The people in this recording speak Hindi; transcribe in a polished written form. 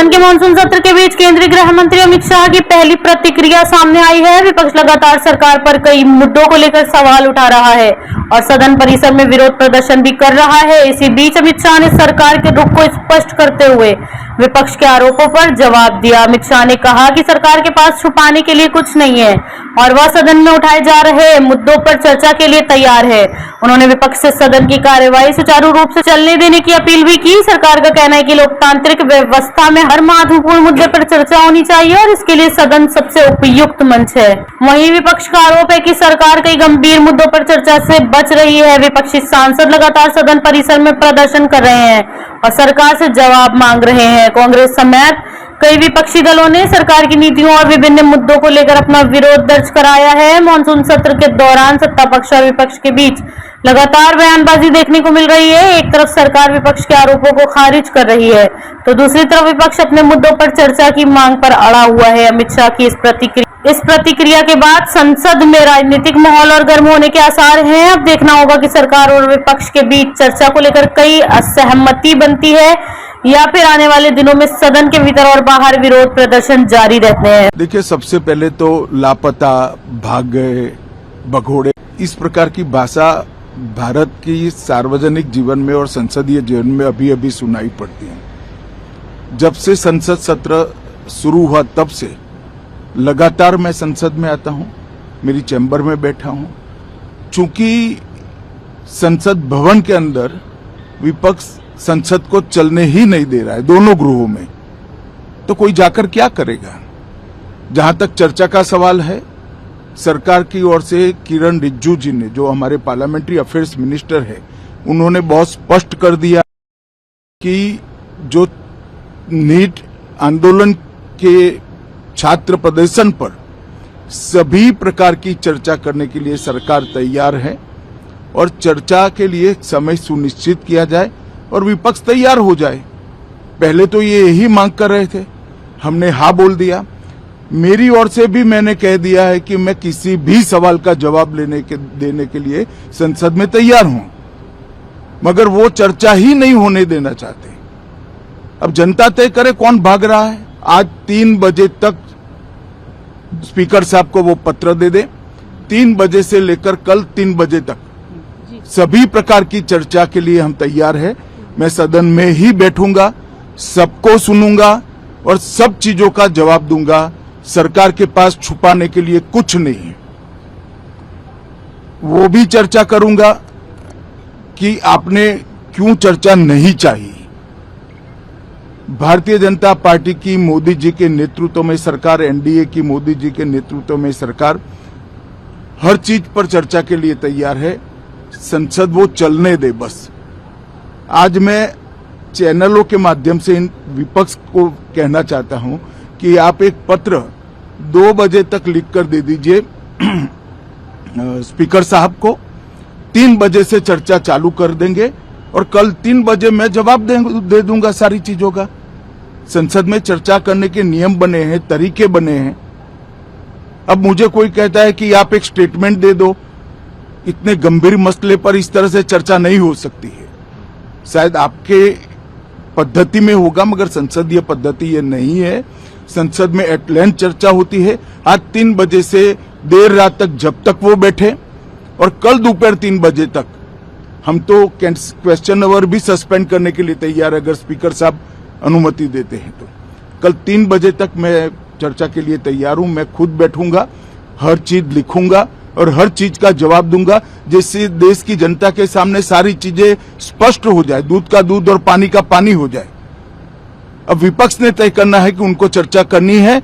सदन के मानसून सत्र के बीच केंद्रीय गृह मंत्री अमित शाह की पहली प्रतिक्रिया सामने आई है। विपक्ष लगातार सरकार पर कई मुद्दों को लेकर सवाल उठा रहा है और सदन परिसर में विरोध प्रदर्शन भी कर रहा है। इसी बीच अमित शाह ने सरकार के रुख को स्पष्ट करते हुए विपक्ष के आरोपों पर जवाब दिया। अमित शाह ने कहा कि सरकार के पास छुपाने के लिए कुछ नहीं है और वह सदन में उठाए जा रहे मुद्दों पर चर्चा के लिए तैयार है। उन्होंने विपक्ष से सदन की कार्यवाही सुचारू रूप से चलने देने की अपील भी की। सरकार का कहना है कि लोकतांत्रिक व्यवस्था में हर महत्वपूर्ण मुद्दे पर चर्चा होनी चाहिए और इसके लिए सदन सबसे उपयुक्त मंच है। वहीं विपक्ष का आरोप है कि सरकार कई गंभीर मुद्दों पर चर्चा से बच रही है। विपक्षी सांसद लगातार सदन परिसर में प्रदर्शन कर रहे हैं और सरकार से जवाब मांग रहे हैं। कांग्रेस समेत कई विपक्षी दलों ने सरकार की नीतियों और विभिन्न मुद्दों को लेकर अपना विरोध दर्ज कराया है। मानसून सत्र के दौरान सत्ता पक्ष और विपक्ष के बीच लगातार बयानबाजी देखने को मिल रही है। एक तरफ सरकार विपक्ष के आरोपों को खारिज कर रही है तो दूसरी तरफ विपक्ष अपने मुद्दों पर चर्चा की मांग पर अड़ा हुआ है। अमित शाह की इस प्रतिक्रिया के बाद संसद में राजनीतिक माहौल और गर्म होने के आसार हैं। अब देखना होगा कि सरकार और विपक्ष के बीच चर्चा को लेकर कई असहमति बनती है या फिर आने वाले दिनों में सदन के भीतर और बाहर विरोध प्रदर्शन जारी रहते हैं। देखिए, सबसे पहले तो लापता, भाग गए, भगोड़े, इस प्रकार की भाषा भारत की सार्वजनिक जीवन में और संसदीय जीवन में अभी अभी सुनाई पड़ती है। जब से संसद सत्र शुरू हुआ तब से लगातार मैं संसद में आता हूं, मेरी चैम्बर में बैठा हूं। चूंकि संसद भवन के अंदर विपक्ष संसद को चलने ही नहीं दे रहा है दोनों गृहों में, तो कोई जाकर क्या करेगा। जहां तक चर्चा का सवाल है, सरकार की ओर से किरण रिजिजू जी ने, जो हमारे पार्लियामेंट्री अफेयर्स मिनिस्टर है, उन्होंने बहुत स्पष्ट कर दिया कि जो नीट आंदोलन के छात्र प्रदर्शन पर सभी प्रकार की चर्चा करने के लिए सरकार तैयार है और चर्चा के लिए समय सुनिश्चित किया जाए और विपक्ष तैयार हो जाए। पहले तो ये यही मांग कर रहे थे, हमने हाँ बोल दिया। मेरी ओर से भी मैंने कह दिया है कि मैं किसी भी सवाल का जवाब देने के लिए संसद में तैयार हूं, मगर वो चर्चा ही नहीं होने देना चाहते। अब जनता तय करे कौन भाग रहा है। आज 3 बजे तक स्पीकर साहब को वो पत्र दे दे, 3 बजे से लेकर कल 3 बजे तक सभी प्रकार की चर्चा के लिए हम तैयार हैं। मैं सदन में ही बैठूंगा, सबको सुनूंगा और सब चीजों का जवाब दूंगा। सरकार के पास छुपाने के लिए कुछ नहीं है। वो भी चर्चा करूंगा कि आपने क्यों चर्चा नहीं चाहिए। भारतीय जनता पार्टी की मोदी जी के नेतृत्व में सरकार, एनडीए की मोदी जी के नेतृत्व में सरकार हर चीज पर चर्चा के लिए तैयार है। संसद वो चलने दे बस। आज मैं चैनलों के माध्यम से इन विपक्ष को कहना चाहता हूं कि आप एक पत्र 2 बजे तक लिख कर दे दीजिए स्पीकर साहब को। 3 बजे से चर्चा चालू कर देंगे और कल 3 बजे मैं जवाब दे दूंगा सारी चीजों का। संसद में चर्चा करने के नियम बने हैं, तरीके बने हैं। अब मुझे कोई कहता है कि आप एक स्टेटमेंट दे दो, इतने गंभीर मसले पर इस तरह से चर्चा नहीं हो सकती है। शायद आपके पद्धति में होगा, मगर संसदीय पद्धति ये नहीं है। संसद में एट लेंथ चर्चा होती है। आज 3 बजे से देर रात तक, जब तक वो बैठे, और कल दोपहर 3 बजे तक हम तो क्वेश्चन आवर भी सस्पेंड करने के लिए तैयार है अगर स्पीकर साहब अनुमति देते हैं तो। कल 3 बजे तक मैं चर्चा के लिए तैयार हूं। मैं खुद बैठूंगा, हर चीज लिखूंगा और हर चीज का जवाब दूंगा, जिससे देश की जनता के सामने सारी चीजें स्पष्ट हो जाए, दूध का दूध और पानी का पानी हो जाए। अब विपक्ष ने तय करना है कि उनको चर्चा करनी है